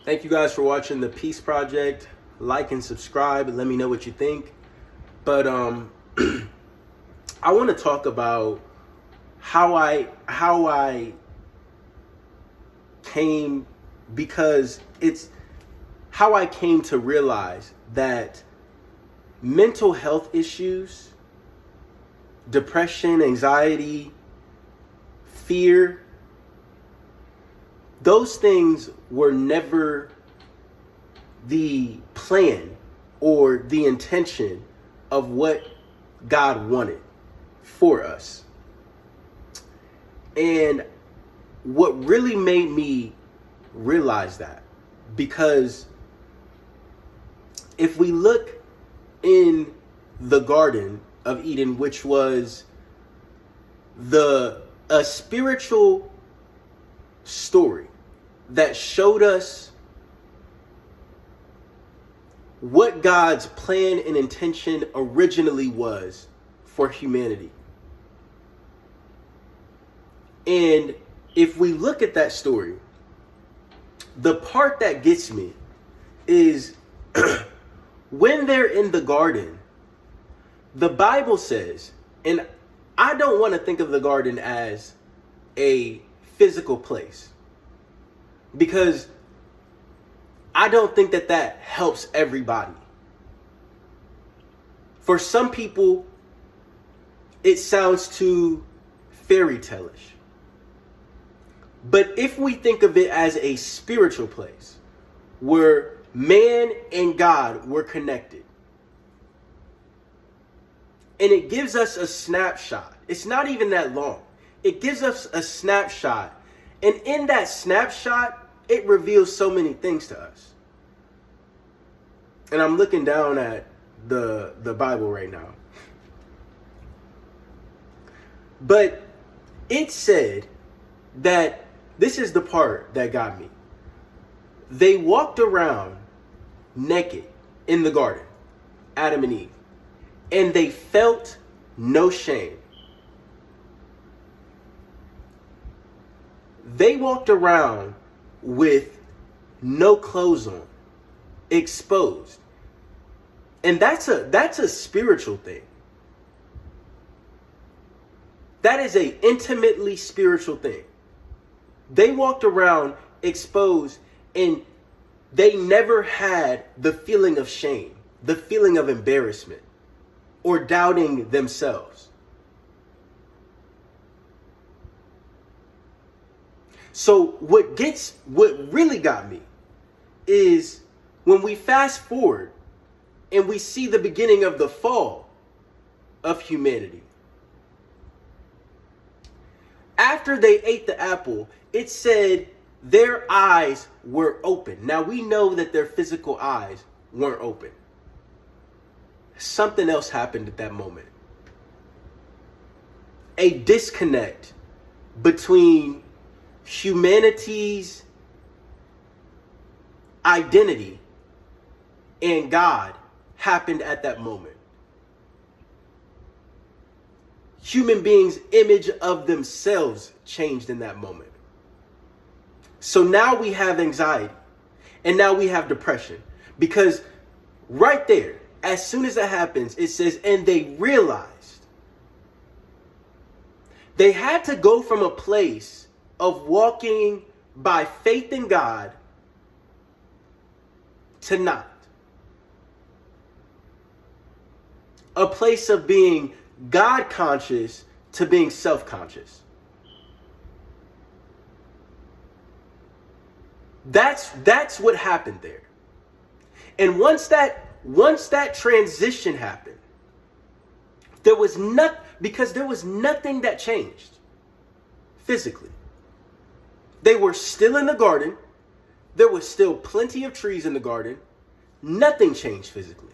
Thank you guys for watching the Peace Project. Like and subscribe and let me know what you think. But I want to talk about how I came, because it's how I came to realize that mental health issues, depression, anxiety, fear, those things were never the plan or the intention of what God wanted for us. And what really made me realize that, because if we look in the Garden of Eden, which was a spiritual story that showed us what God's plan and intention originally was for humanity. And if we look at that story, the part that gets me is when they're in the garden, the Bible says, and I don't want to think of the garden as a physical place, because I don't think that helps everybody. For some people, it sounds too fairy tale-ish. But if we think of it as a spiritual place where man and God were connected, and it gives us a snapshot. It's not even that long. It gives us a snapshot. And in that snapshot, it reveals so many things to us. And I'm looking down at the Bible right now. But it said that, this is the part that got me. They walked around naked in the garden, Adam and Eve, and they felt no shame. They walked around with no clothes on, exposed. And that's a spiritual thing. That is an intimately spiritual thing. They walked around exposed, and they never had the feeling of shame, the feeling of embarrassment, or doubting themselves. So what really got me is when we fast forward and we see the beginning of the fall of humanity. After they ate the apple, it said their eyes were open. Now we know that their physical eyes weren't open. Something else happened at that moment. A disconnect between humanity's identity and God happened at that moment. Human beings' image of themselves changed in that moment. So now we have anxiety, and now we have depression, because right there, as soon as that happens, it says, and they realized they had to go from a place of walking by faith in God to not. A place of being God conscious to being self-conscious. That's what happened there. And once that transition happened, there was nothing that changed physically. They were still in the garden. There was still plenty of trees in the garden. Nothing changed physically.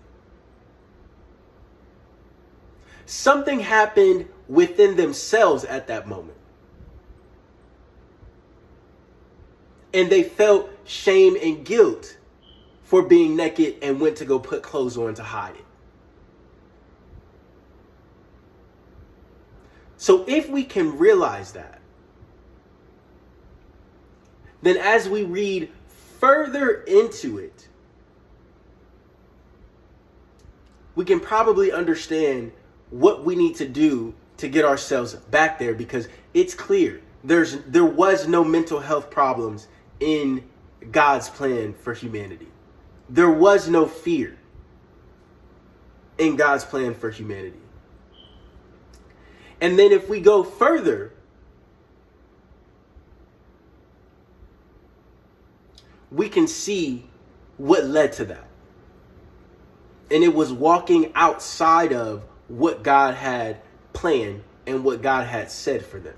Something happened within themselves at that moment. And they felt shame and guilt for being naked and went to go put clothes on to hide it. So if we can realize that, then as we read further into it, we can probably understand what we need to do to get ourselves back there, because it's clear there was no mental health problems in God's plan for humanity. There was no fear in God's plan for humanity. And then if we go further, we can see what led to that. And it was walking outside of what God had planned and what God had said for them.